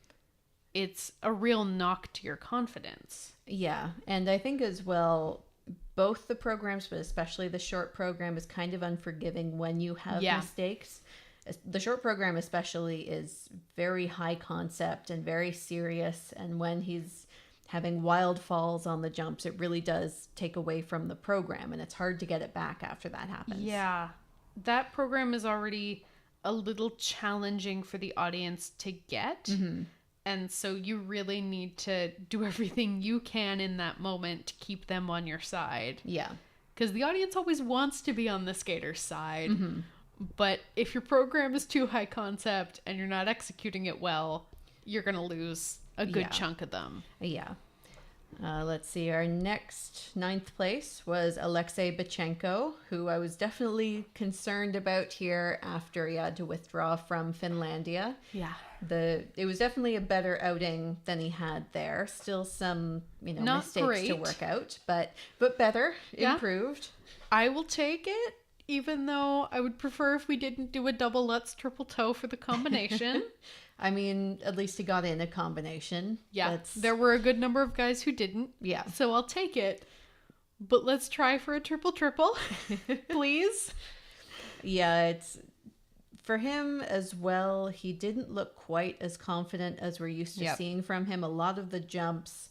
it's a real knock to your confidence. Yeah. And I think as well, both the programs, but especially the short program, is kind of unforgiving when you have mistakes. The short program especially is very high concept and very serious. And when he's having wild falls on the jumps, it really does take away from the program. And it's hard to get it back after that happens. Yeah. That program is already a little challenging for the audience to get. Mm-hmm. And so you really need to do everything you can in that moment to keep them on your side. Yeah. Because the audience always wants to be on the skater's side. Mm-hmm. But if your program is too high concept and you're not executing it well, you're going to lose a good chunk of them. Yeah. Let's see. Our next 9th place was Alexei Bachenko, who I was definitely concerned about here after he had to withdraw from Finlandia. Yeah. It was definitely a better outing than he had there. Still some, you know, not mistakes great to work out, but better, improved. I will take it, even though I would prefer if we didn't do a double Lutz triple toe for the combination. I mean, at least he got in a combination. Yeah, there were a good number of guys who didn't. Yeah. So I'll take it. But let's try for a triple, please. Yeah, it's for him as well. He didn't look quite as confident as we're used to seeing from him. A lot of the jumps,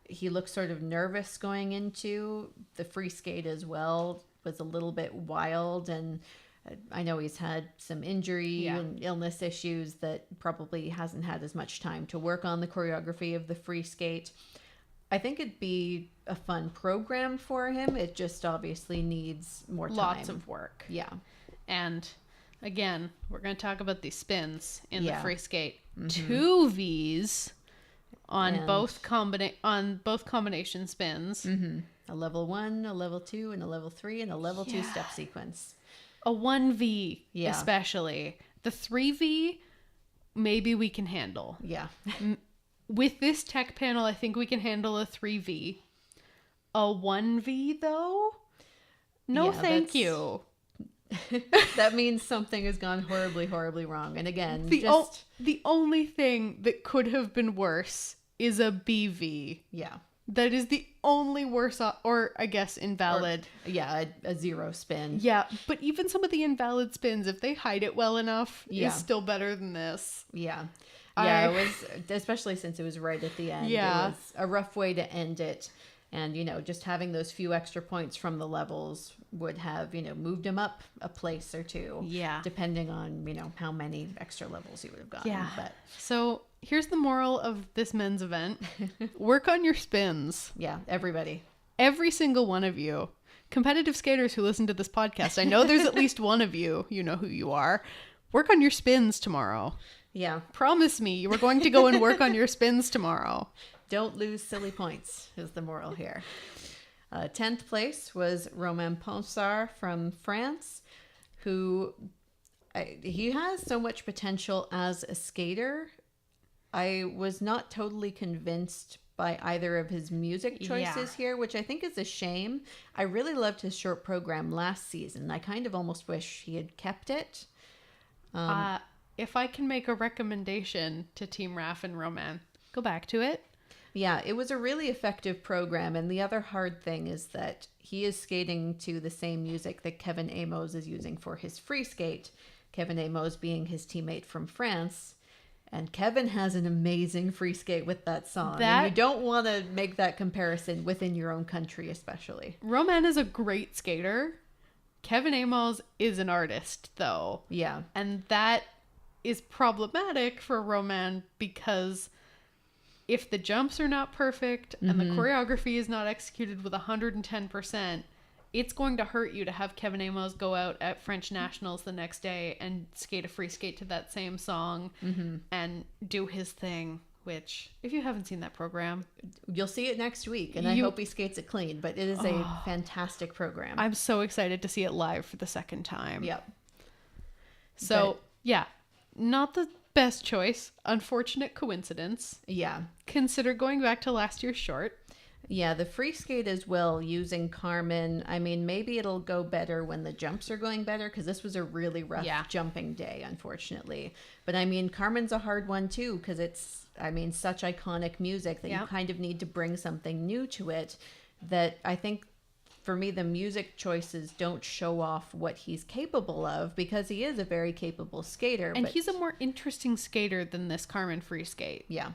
he looked sort of nervous going into. The free skate as well was a little bit wild, and I know he's had some injury and illness issues that probably hasn't had as much time to work on the choreography of the free skate. I think it'd be a fun program for him. It just obviously needs more time. Lots of work. Yeah. And again, we're going to talk about these spins in the free skate. Mm-hmm. 2 V's on both combination spins. Mm-hmm. A level 1, a level 2, and a level 3, and a level 2 step sequence. A 1V, especially. The 3V, maybe we can handle. Yeah. With this tech panel, I think we can handle a 3V. A 1V, though? No, thank you. That means something has gone horribly, horribly wrong. And again, the only thing that could have been worse is a BV. Yeah. That is the only worse, or I guess invalid. A 0 spin. Yeah, but even some of the invalid spins, if they hide it well enough, is still better than this. Yeah. Yeah, it was, especially since it was right at the end. Yeah. It was a rough way to end it. And, you know, just having those few extra points from the levels would have, you know, moved him up a place or two. Yeah. Depending on, you know, how many extra levels he would have gotten. Yeah. But so here's the moral of this men's event. Work on your spins. Yeah, everybody. Every single one of you. Competitive skaters who listen to this podcast. I know there's at least one of you. You know who you are. Work on your spins tomorrow. Yeah. Promise me you are going to go and work on your spins tomorrow. Don't lose silly points is the moral here. 10th place was Romain Ponsard from France, who he has so much potential as a skater. I was not totally convinced by either of his music choices here, which I think is a shame. I really loved his short program last season. I kind of almost wish he had kept it. If I can make a recommendation to Team Raf and Romain, go back to it. Yeah, it was a really effective program. And the other hard thing is that he is skating to the same music that Kevin Amos is using for his free skate. Kevin Amos being his teammate from France. And Kevin has an amazing free skate with that song. And you don't want to make that comparison within your own country, especially. Romain is a great skater. Kevin Amos is an artist, though. Yeah. And that is problematic for Romain because if the jumps are not perfect and the choreography is not executed with 110%, it's going to hurt you to have Kevin Amos go out at French Nationals the next day and skate a free skate to that same song and do his thing, which, if you haven't seen that program, you'll see it next week, and I hope he skates it clean, but it is a fantastic program. I'm so excited to see it live for the second time. Yep. So, yeah, not the best choice. Unfortunate coincidence. Yeah. Consider going back to last year's short. Yeah, the free skate as well, using Carmen. I mean, maybe it'll go better when the jumps are going better, because this was a really rough jumping day, unfortunately. But I mean, Carmen's a hard one too, because it's, I mean, such iconic music that you kind of need to bring something new to it. That I think, for me, the music choices don't show off what he's capable of, because he is a very capable skater. And he's a more interesting skater than this Carmen free skate. Yeah.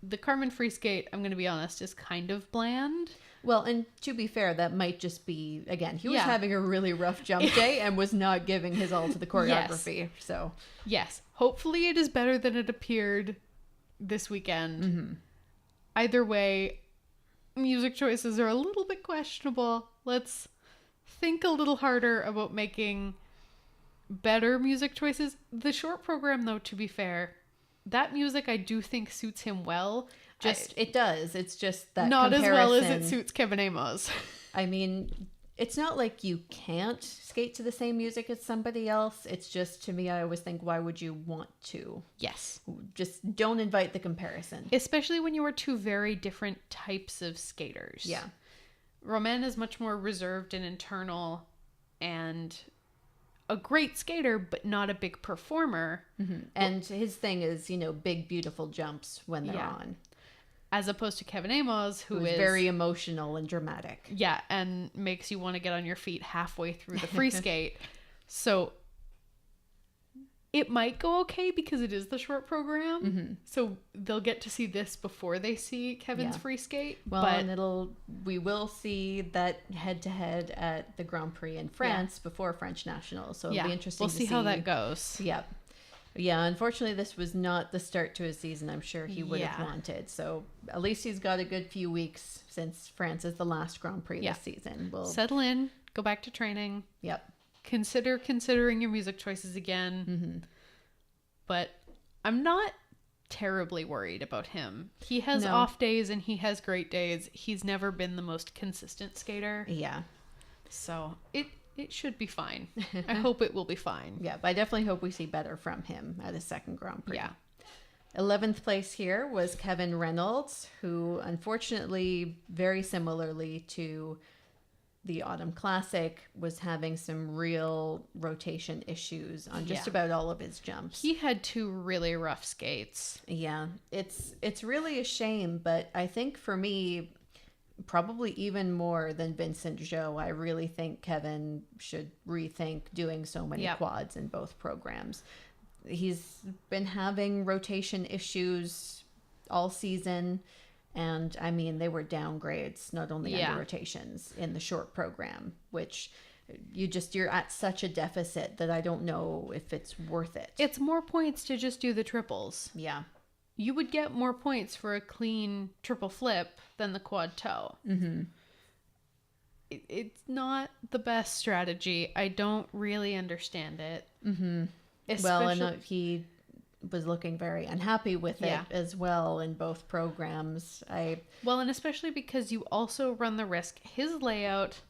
The Carmen free skate, I'm going to be honest, is kind of bland. Well, and to be fair, that might just be, again, he was having a really rough jump day and was not giving his all to the choreography. Yes. So, yes, hopefully it is better than it appeared this weekend. Either way, music choices are a little bit questionable. Let's think a little harder about making better music choices. The short program, though, to be fair, that music I do think suits him well. It does. It's just that not comparison. As well as it suits Kevin Amos. I mean, it's not like you can't skate to the same music as somebody else. It's just, to me, I always think, why would you want to? Yes. Just don't invite the comparison. Especially when you are two very different types of skaters. Yeah. Romain is much more reserved and internal and a great skater, but not a big performer. And his thing is, big, beautiful jumps when they're on. As opposed to Kevin Amos, who is very emotional and dramatic. Yeah, and makes you want to get on your feet halfway through the free skate. So it might go okay because it is the short program. So they'll get to see this before they see Kevin's free skate. Well, and we will see that head-to-head at the Grand Prix in France before French Nationals. So it'll be interesting to see. We'll see how that goes. Yep. Yeah, unfortunately, this was not the start to his season I'm sure he would have wanted. So at least he's got a good few weeks, since France is the last Grand Prix this season. We'll settle in, go back to training. Yep. Considering your music choices again. But I'm not terribly worried about him. He has off days and he has great days. He's never been the most consistent skater. Yeah. So it should be fine. I hope it will be fine. Yeah, but I definitely hope we see better from him at his second Grand Prix. Yeah. 11th place here was Kevin Reynolds, who unfortunately, very similarly to the Autumn Classic, was having some real rotation issues on just about all of his jumps. He had two really rough skates. Yeah, it's really a shame, but I think for me, probably even more than Vincent Joe, I really think Kevin should rethink doing so many quads in both programs. He's been having rotation issues all season, and I mean, they were downgrades, not only under rotations in the short program, which you're at such a deficit that I don't know if it's worth it. It's more points to just do the triples. Yeah. You would get more points for a clean triple flip than the quad toe. It's not the best strategy. I don't really understand it. Well, and he was looking very unhappy with it as well in both programs. Well, and especially because you also run the risk. His layout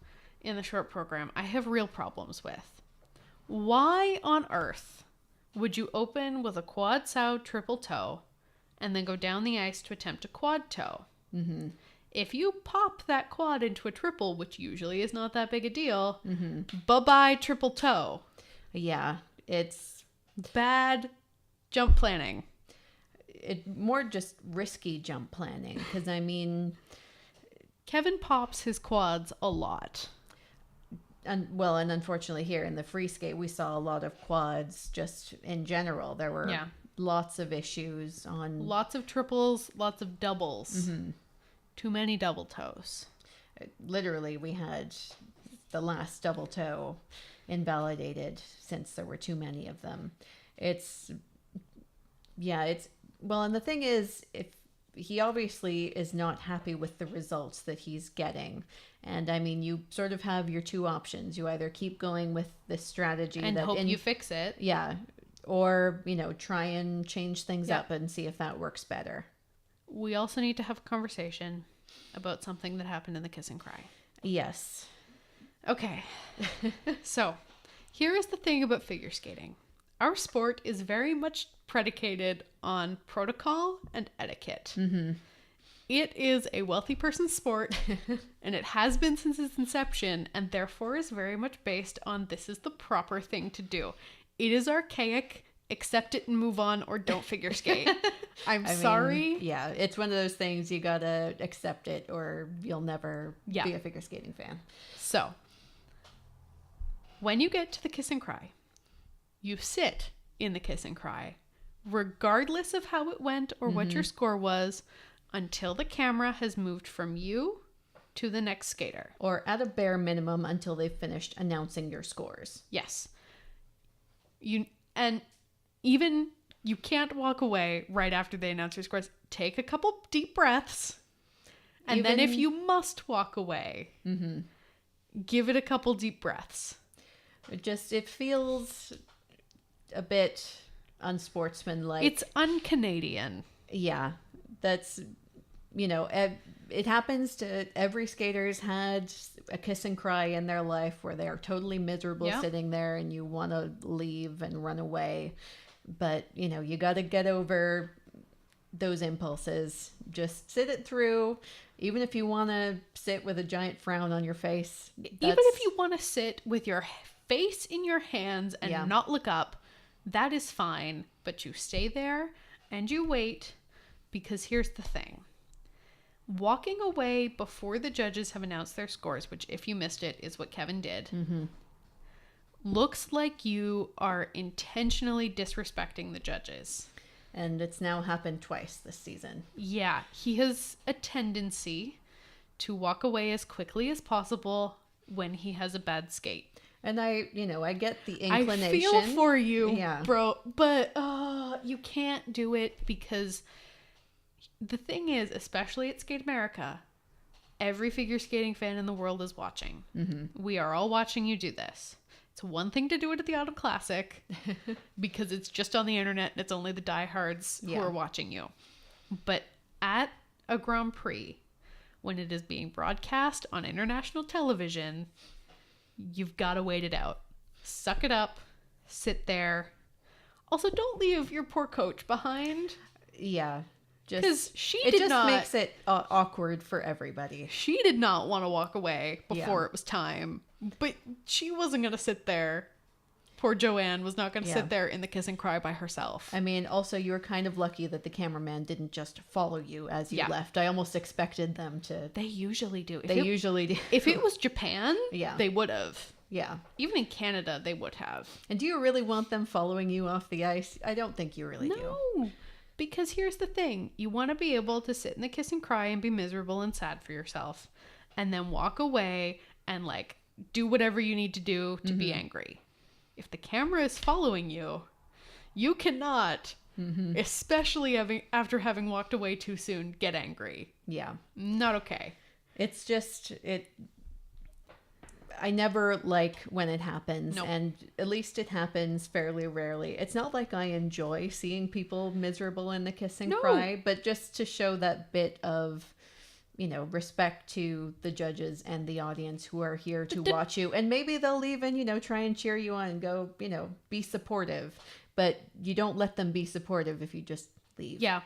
in the short program, I have real problems with. Why on earth would you open with a quad sow triple toe and then go down the ice to attempt a quad toe? If you pop that quad into a triple, which usually is not that big a deal, bye-bye triple toe. Yeah, it's bad jump planning. More just risky jump planning, because I mean, Kevin pops his quads a lot. And unfortunately here in the free skate, we saw a lot of quads just in general. There were lots of issues on... Lots of triples, lots of doubles. Mm-hmm. Too many double toes. Literally, we had the last double toe invalidated since there were too many of them. Well, and the thing is, if he obviously is not happy with the results that he's getting. And I mean, you sort of have your two options. You either keep going with this strategy and hope you fix it. Yeah. Or, try and change things up and see if that works better. We also need to have a conversation about something that happened in the kiss and cry. Yes. Okay. So, here is the thing about figure skating. Our sport is very much predicated on protocol and etiquette. Mm-hmm. It is a wealthy person's sport, and it has been since its inception, and therefore is very much based on this is the proper thing to do. It is archaic. Accept it and move on, or don't figure skate. I'm sorry. Yeah, it's one of those things you gotta accept it, or you'll never be a figure skating fan. So, when you get to the kiss and cry, you sit in the kiss and cry, regardless of how it went or what your score was, until the camera has moved from you to the next skater. Or at a bare minimum until they've finished announcing your scores. Yes. You can't walk away right after they announce your scores. Take a couple deep breaths. And then if you must walk away, give it a couple deep breaths. It feels a bit unsportsmanlike. It's un-Canadian. Yeah. That's, it happens to every skater's had a kiss and cry in their life where they are totally miserable sitting there and you want to leave and run away. But, you got to get over those impulses. Just sit it through. Even if you want to sit with a giant frown on your face. Even if you want to sit with your face in your hands and not look up, that is fine. But you stay there and you wait, because here's the thing. Walking away before the judges have announced their scores, which if you missed it is what Kevin did, looks like you are intentionally disrespecting the judges. And it's now happened twice this season. Yeah, he has a tendency to walk away as quickly as possible when he has a bad skate. And I get the inclination. I feel for you, bro, but you can't do it, because the thing is, especially at Skate America, every figure skating fan in the world is watching. Mm-hmm. We are all watching you do this. It's one thing to do it at the Autumn Classic because it's just on the internet and it's only the diehards who are watching you. But at a Grand Prix, when it is being broadcast on international television, you've got to wait it out. Suck it up. Sit there. Also, don't leave your poor coach behind. Yeah. Because it just makes it awkward for everybody. She did not want to walk away before it was time. But she wasn't going to sit there. Poor Joanne was not going to sit there in the kiss and cry by herself. I mean, also, you were kind of lucky that the cameraman didn't just follow you as you left. I almost expected them to. They usually do. Usually do. If it was Japan, they would have. Yeah. Even in Canada, they would have. And do you really want them following you off the ice? I don't think you really do. No. Because here's the thing. You want to be able to sit in the kiss and cry and be miserable and sad for yourself. And then walk away and do whatever you need to do to be angry. If the camera is following you, you cannot, especially after having walked away too soon, get angry. Yeah. Not okay. It's just, I never like when it happens, and at least it happens fairly rarely. It's not like I enjoy seeing people miserable in the kiss and cry, but just to show that bit of, respect to the judges and the audience who are here to watch you. And maybe they'll even, try and cheer you on and go, be supportive. But you don't let them be supportive if you just leave. Yeah.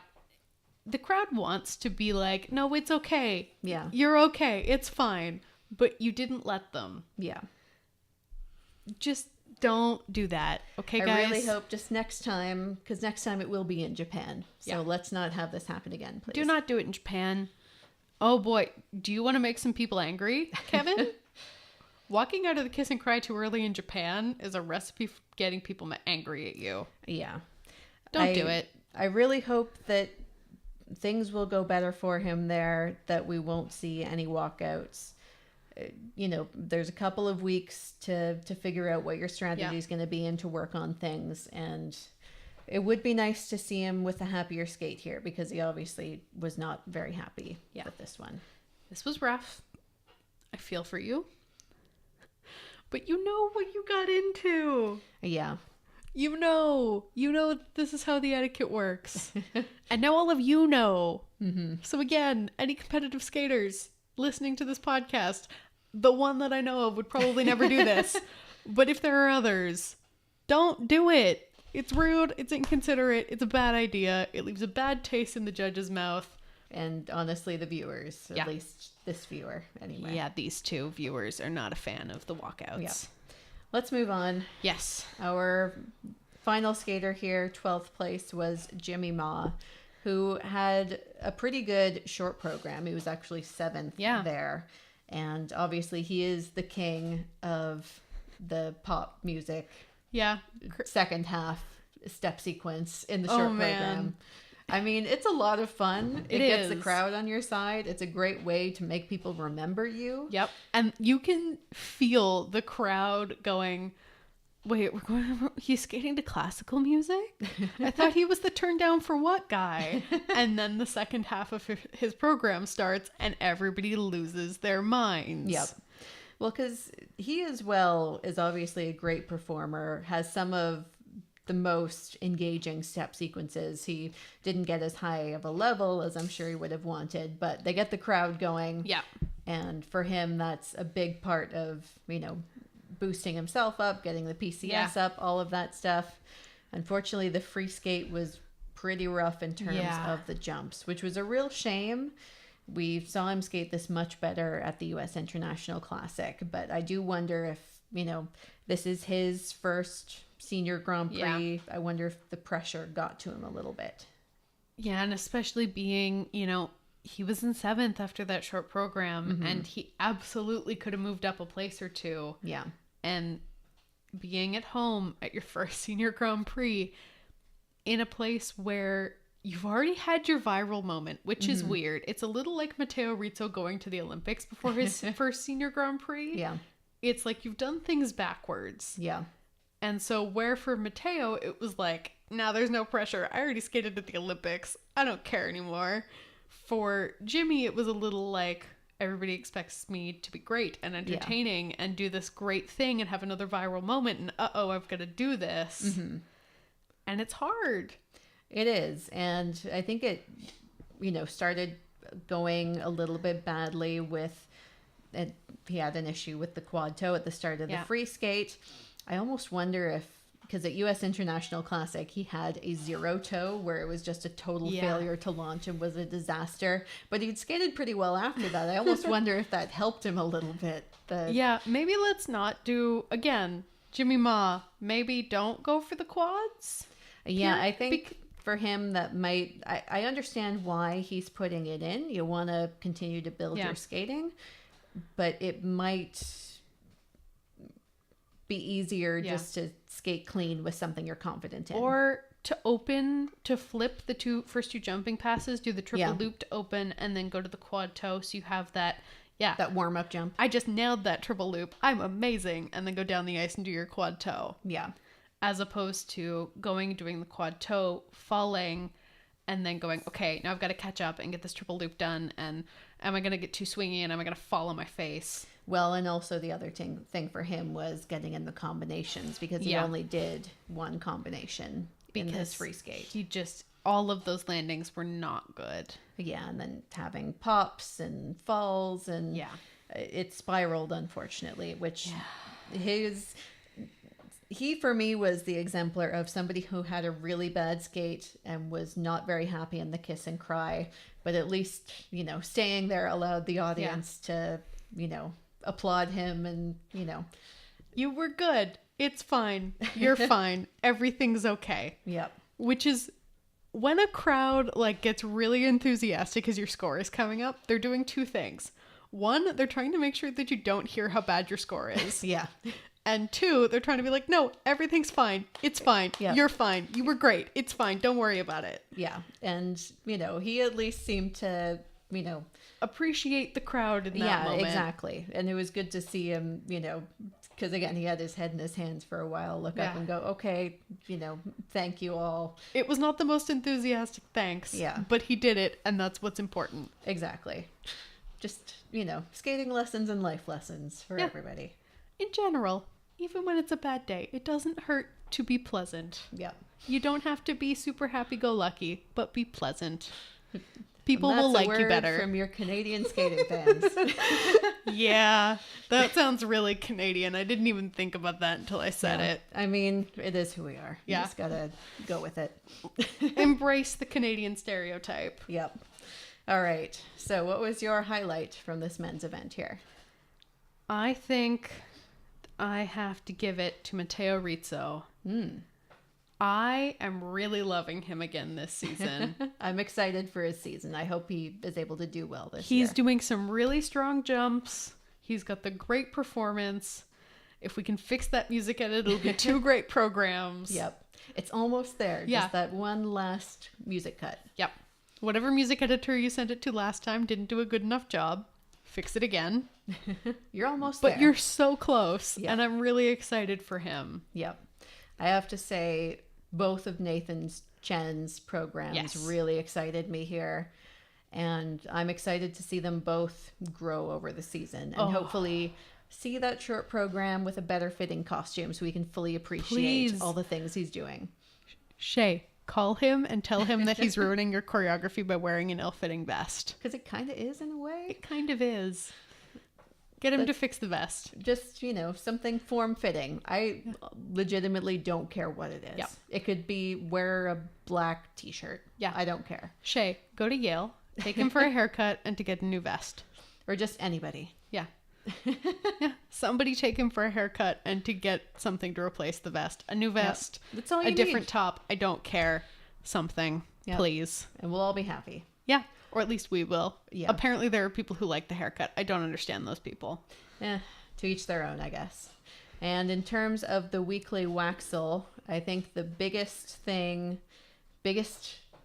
The crowd wants to be like, no, it's okay. Yeah. You're okay. It's fine. But you didn't let them. Yeah. Just don't do that. Okay, guys? I really hope just next time, because next time it will be in Japan. So let's not have this happen again, please. Do not do it in Japan. Oh boy. Do you want to make some people angry, Kevin? Walking out of the kiss and cry too early in Japan is a recipe for getting people angry at you. Yeah. Don't do it. I really hope that things will go better for him there, that we won't see any walkouts. There's a couple of weeks to figure out what your strategy is going to be and to work on things. And it would be nice to see him with a happier skate here, because he obviously was not very happy with this one. This was rough. I feel for you. But you know what you got into. Yeah. You know this is how the etiquette works. And now all of you know. Mm-hmm. So again, any competitive skaters listening to this podcast, the one that I know of would probably never do this. But if there are others, don't do it. It's rude. It's inconsiderate. It's a bad idea. It leaves a bad taste in the judge's mouth. And honestly, the viewers, at least this viewer anyway. Yeah, these two viewers are not a fan of the walkouts. Yeah. Let's move on. Yes. Our final skater here, 12th place, was Jimmy Ma, who had a pretty good short program. He was actually 7th there. And obviously he is the king of the pop music. Yeah. Second half step sequence in the short program. I mean, it's a lot of fun. It gets the crowd on your side. It's a great way to make people remember you. Yep. And you can feel the crowd going, wait, he's skating to classical music? I thought he was the turn down for what guy? And then the second half of his program starts and everybody loses their minds. Yep. Well, because he as well is obviously a great performer, has some of the most engaging step sequences. He didn't get as high of a level as I'm sure he would have wanted, but they get the crowd going. Yeah. And for him, that's a big part of, boosting himself up, getting the PCS up, all of that stuff. Unfortunately, the free skate was pretty rough in terms of the jumps, which was a real shame. We saw him skate this much better at the U.S. International Classic, but I do wonder if, this is his first senior Grand Prix. I wonder if the pressure got to him a little bit. Yeah, and especially being, he was in 7th after that short program, and he absolutely could have moved up a place or two. Yeah. And being at home at your first senior Grand Prix in a place where you've already had your viral moment, which is weird. It's a little like Matteo Rizzo going to the Olympics before his first senior Grand Prix. Yeah. It's like you've done things backwards. Yeah. And so where for Matteo, it was like, now there's no pressure. I already skated at the Olympics. I don't care anymore. For Jimmy, it was a little like, everybody expects me to be great and entertaining and do this great thing and have another viral moment. And I've got to do this. Mm-hmm. And it's hard. It is. And I think it, started going a little bit badly with, he had an issue with the quad toe at the start of the free skate. I almost wonder if, because at U.S. International Classic, he had a 0 toe where it was just a total failure to launch and was a disaster. But he'd skated pretty well after that. I almost wonder if that helped him a little bit. Maybe let's not do, again, Jimmy Ma, maybe don't go for the quads. Yeah, I think for him that might, I understand why he's putting it in. You want to continue to build your skating, but it might be easier just to skate clean with something you're confident in. Or to flip the first two jumping passes, do the triple loop to open, and then go to the quad toe so you have that that warm-up jump. I just nailed that triple loop. I'm amazing. And then go down the ice and do your quad toe. Yeah. As opposed to doing the quad toe, falling, and then going, okay, now I've got to catch up and get this triple loop done. And am I going to get too swingy and am I going to fall on my face? Well, and also the other thing for him was getting in the combinations, because he only did one combination in this free skate. All of those landings were not good. Yeah, and then having pops and falls, and it spiraled, unfortunately, which he for me was the exemplar of somebody who had a really bad skate and was not very happy in the kiss and cry, but at least, staying there allowed the audience to, applaud him, and, you were good. It's fine. You're fine. Everything's okay. Yep. Which is, when a crowd gets really enthusiastic because your score is coming up, they're doing two things. 1, they're trying to make sure that you don't hear how bad your score is. Yeah. And 2, they're trying to be like, no, everything's fine. It's fine. Yep. You're fine. You were great. It's fine. Don't worry about it. Yeah. And, he at least seemed to, appreciate the crowd in that moment. Yeah, exactly. And it was good to see him, because again, he had his head in his hands for a while, look up and go, okay, thank you all. It was not the most enthusiastic thanks. Yeah. But he did it, and that's what's important. Exactly. Just, skating lessons and life lessons for everybody. In general. Even when it's a bad day, it doesn't hurt to be pleasant. Yeah. You don't have to be super happy-go-lucky, but be pleasant. People will like you better. From your Canadian skating fans. Yeah, that sounds really Canadian. I didn't even think about that until I said it. I mean, it is who we are. You just gotta go with it. Embrace the Canadian stereotype. Yep. All right. So what was your highlight from this men's event here? I think I have to give it to Matteo Rizzo. I am really loving him again this season. I'm excited for his season. I hope he is able to do well this year. He's doing some really strong jumps. He's got the great performance. If we can fix that music edit, it'll be 2 great programs. Yep. It's almost there. Yeah. Just that one last music cut. Yep. Whatever music editor you sent it to last time didn't do a good enough job. Fix it again. You're almost there. But you're so close. Yep. And I'm really excited for him. Yep. I have to say, both of Chen's programs really excited me here. And I'm excited to see them both grow over the season. And hopefully see that short program with a better fitting costume so we can fully appreciate all the things he's doing. Shay, call him and tell him that he's ruining your choreography by wearing an ill-fitting vest. Because it kind of is in a way. It kind of is. Get him to fix the vest. Just, something form-fitting. I legitimately don't care what it is. Yep. It could be wear a black t-shirt. Yeah. I don't care. Shay, go to Yale, take him for a haircut, and to get a new vest. Or just anybody. Yeah. Yeah. Somebody take him for a haircut and to get something to replace the vest. A new vest. Yep. That's all you need. A different top. I don't care. Something. Yep. Please. And we'll all be happy. Yeah. Or at least we will. Yeah. Apparently there are people who like the haircut. I don't understand those people. To each their own, I guess. And in terms of the weekly Waxel, I think the biggest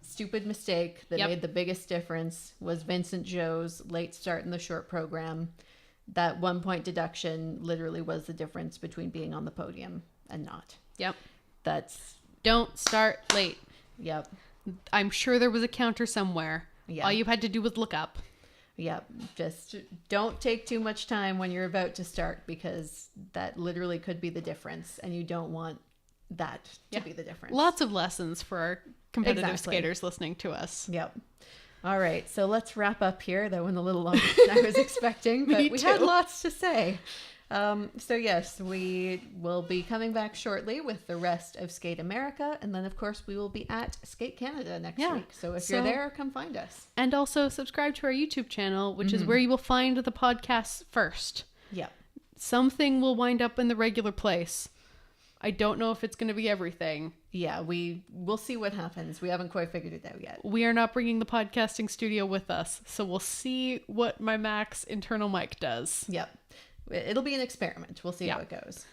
stupid mistake that made the biggest difference was Vincent Joe's late start in the short program. That 1 point deduction literally was the difference between being on the podium and not. Yep. Don't start late. Yep. I'm sure there was a counter somewhere. Yeah. All you had to do was look up. Yep. Just don't take too much time when you're about to start, because that literally could be the difference, and you don't want that to be the difference. Lots of lessons for our competitive skaters listening to us. Yep. All right. So let's wrap up here. That went a little longer than I was expecting, but we had lots to say. So yes, we will be coming back shortly with the rest of Skate America. And then, of course, we will be at Skate Canada next week. So if you're there, come find us. And also subscribe to our YouTube channel, which is where you will find the podcasts first. Yeah. Something will wind up in the regular place. I don't know if it's going to be everything. Yeah, we'll see what happens. We haven't quite figured it out yet. We are not bringing the podcasting studio with us. So we'll see what my Mac's internal mic does. Yep. It'll be an experiment. We'll see how it goes.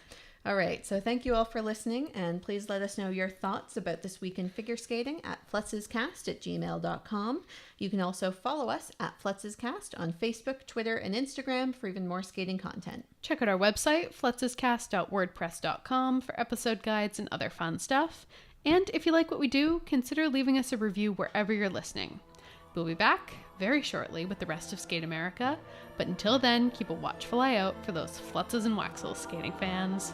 All right. So thank you all for listening. And please let us know your thoughts about this week in figure skating at flutzescast@gmail.com. You can also follow us at Flutzescast on Facebook, Twitter, and Instagram for even more skating content. Check out our website, flutzescast.wordpress.com, for episode guides and other fun stuff. And if you like what we do, consider leaving us a review wherever you're listening. We'll be back very shortly with the rest of Skate America, but until then, keep a watchful eye out for those Flutzes and Waxels skating fans.